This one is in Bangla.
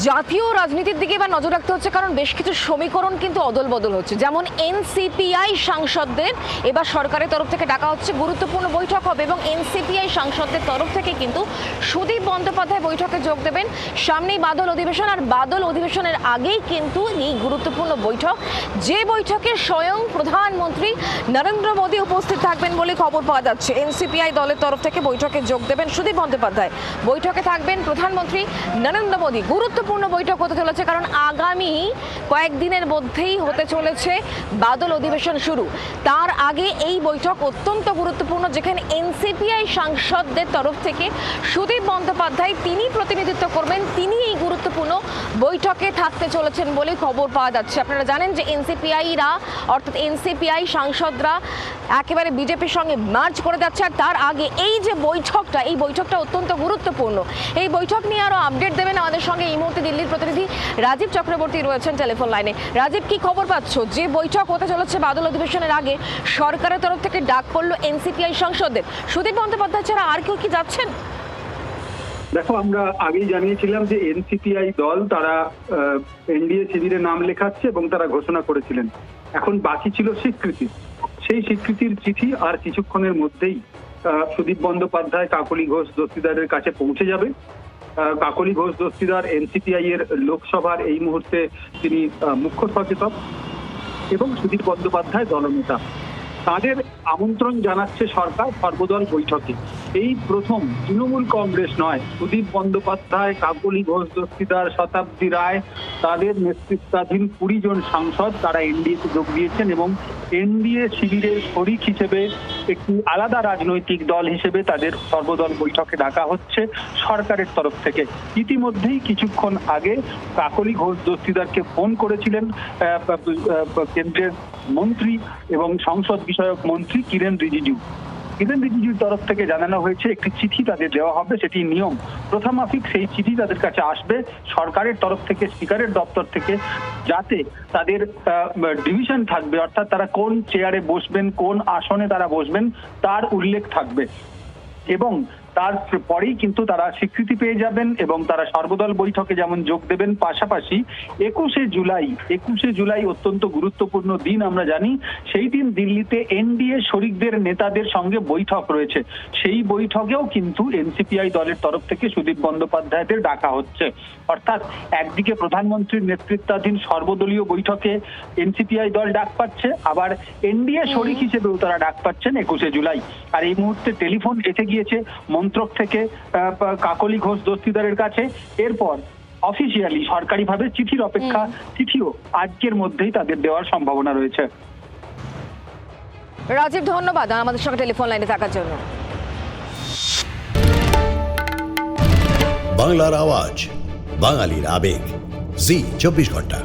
জাতীয় রাজনীতির দিকে এবার নজর রাখতে হচ্ছে, কারণ বেশ কিছু সমীকরণ কিন্তু অদল বদল হচ্ছে। যেমন এনসিপিআই সাংসদদের এবার সরকারের তরফ থেকে ডাকা হচ্ছে, গুরুত্বপূর্ণ বৈঠক হবে এবং এনসিপিআই সাংসদদের তরফ থেকে কিন্তু সুদীপ বন্দ্যোপাধ্যায় বৈঠকে যোগ দেবেন। সামনেই বাদল অধিবেশন, আর বাদল অধিবেশনের আগেই কিন্তু এই গুরুত্বপূর্ণ বৈঠক, যে বৈঠকে স্বয়ং প্রধানমন্ত্রী নরেন্দ্র মোদী উপস্থিত থাকবেন বলে খবর পাওয়া যাচ্ছে। এনসিপিআই দলের তরফ থেকে বৈঠকে যোগ দেবেন সুদীপ বন্দ্যোপাধ্যায়, বৈঠকে থাকবেন প্রধানমন্ত্রী নরেন্দ্র মোদী। গুরুত্বপূর্ণ বৈঠক হতে চলেছে, কারণ আগামী কয়েকদিনের মধ্যেই হতে চলেছে বাদল অধিবেশন শুরু। তার আগে এই বৈঠক অত্যন্ত গুরুত্বপূর্ণ, যেখানে এনসিপিআই সাংসদদের তরফ থেকে সুদীপ বন্দ্যোপাধ্যায় তিনি প্রতিনিধিত্ব করবেন, তিনি এই গুরুত্বপূর্ণ বৈঠকে থাকতে চলেছেন বলে খবর পাওয়া যাচ্ছে। আপনারা জানেন যে এনসিপিআইরা অর্থাৎ এনসিপিআই সাংসদরা একেবারে বিজেপির সঙ্গে মার্চ করে যাচ্ছে, আর তার আগে এই যে বৈঠকটা, এই বৈঠকটা অত্যন্ত গুরুত্বপূর্ণ। এই বৈঠক নিয়ে আরো আপডেট দেবেন আমাদের সঙ্গে এই মুহূর্তে দিল্লির প্রতিনিধি রাজীব চক্রবর্তী রয়েছেন টেলিফোন লাইনে। রাজীব, কি খবর পাচ্ছ? যে বৈঠক হতে চলেছে বাদল অধিবেশনের আগে, সরকারের তরফ থেকে ডাক পড়লো এনসিপিআই সাংসদদের, সুদীপ বন্দ্যোপাধ্যায় ছাড়া আর কেউ কি যাচ্ছেন? দেখো, আমরা আগেই জানিয়েছিলাম যে এনসিপিআই দল তারা এনডিএ শিবিরে নাম লেখাচ্ছে এবং তারা ঘোষণা করেছিলেন। এখন বাকি ছিল স্বীকৃতি। সেই স্বীকৃতির চিঠি আর কিছুক্ষণের মধ্যেই সুদীপ বন্দ্যোপাধ্যায় কাকলি ঘোষ দস্তিদারের কাছে পৌঁছে যাবে। কাকলি ঘোষ দস্তিদার এনসিপিআই এর লোকসভার এই মুহূর্তে তিনি মুখ্য সচেতক এবং সুদীপ বন্দ্যোপাধ্যায় দলনেতা। তাদের আমন্ত্রণ জানাচ্ছে সরকার সর্বদল বৈঠকে। এই প্রথম তৃণমূল কংগ্রেস নয়, সুদীপ বন্দ্যোপাধ্যায়, কাকলি ঘোষ দস্তিদার, শতাব্দী রায়, তাদের নেতৃত্বাধীন 20 জন সাংসদ তারা এনডিএতে যোগ দিয়েছেন এবং এনডিএ শিবিরের শরিক হিসেবে একটি আলাদা রাজনৈতিক দল হিসেবে তাদের সর্বদল বৈঠকে ডাকা হচ্ছে সরকারের তরফ থেকে। ইতিমধ্যেই কিছুক্ষণ আগে কাকলি ঘোষ দস্তিদারকে ফোন করেছিলেন কেন্দ্রের মন্ত্রী এবং সংসদ বিষয়ক মন্ত্রী কিরেন রিজিজু। কিরেন রিজিজুর তরফ থেকে জানানো হয়েছে একটি চিঠি তাদের দেওয়া হবে, সেটি নিয়ম প্রথামাফিক সেই চিঠি তাদের কাছে আসবে সরকারের তরফ থেকে, স্পিকারের দপ্তর থেকে, যাতে তাদের ডিভিশন থাকবে, অর্থাৎ তারা কোন চেয়ারে বসবেন, কোন আসনে তারা বসবেন তার উল্লেখ থাকবে এবং তারপরেই কিন্তু তারা স্বীকৃতি পেয়ে যাবেন এবং তারা সর্বদল বৈঠকে যেমন যোগ দেবেন, পাশাপাশি 21শে জুলাই অত্যন্ত গুরুত্বপূর্ণ দিন আমরা জানি। সেই দিন দিল্লিতে এনডিএ শরিকদের নেতাদের সঙ্গে বৈঠক রয়েছে। সেই বৈঠকেও কিন্তু এনসিপিআই দলের তরফ থেকে সুদীপ বন্দ্যোপাধ্যায়দের ডাকা হচ্ছে। অর্থাৎ একদিকে প্রধানমন্ত্রীর নেতৃত্বাধীন সর্বদলীয় বৈঠকে এনসিপিআই দল ডাক পাচ্ছে, আবার এনডিএ শরিক হিসেবেও তারা ডাক পাচ্ছেন 21শে জুলাই। আর এই মুহূর্তে টেলিফোন এসে গিয়েছে মন্ত্রক থেকে কাকলি ঘোষ দস্তিদারের কাছে। এরপর অফিসিয়ালি সরকারিভাবে চিঠির অপেক্ষা, চিঠিও আজকের মধ্যেই তাদের দেওয়ার সম্ভাবনা রয়েছে। রাজীব, ধন্যবাদ আমাদের সঙ্গে টেলিফোন লাইনে থাকার জন্য। বাংলার আওয়াজ, বাঙালির আবেগ, জি 24 ঘন্টা।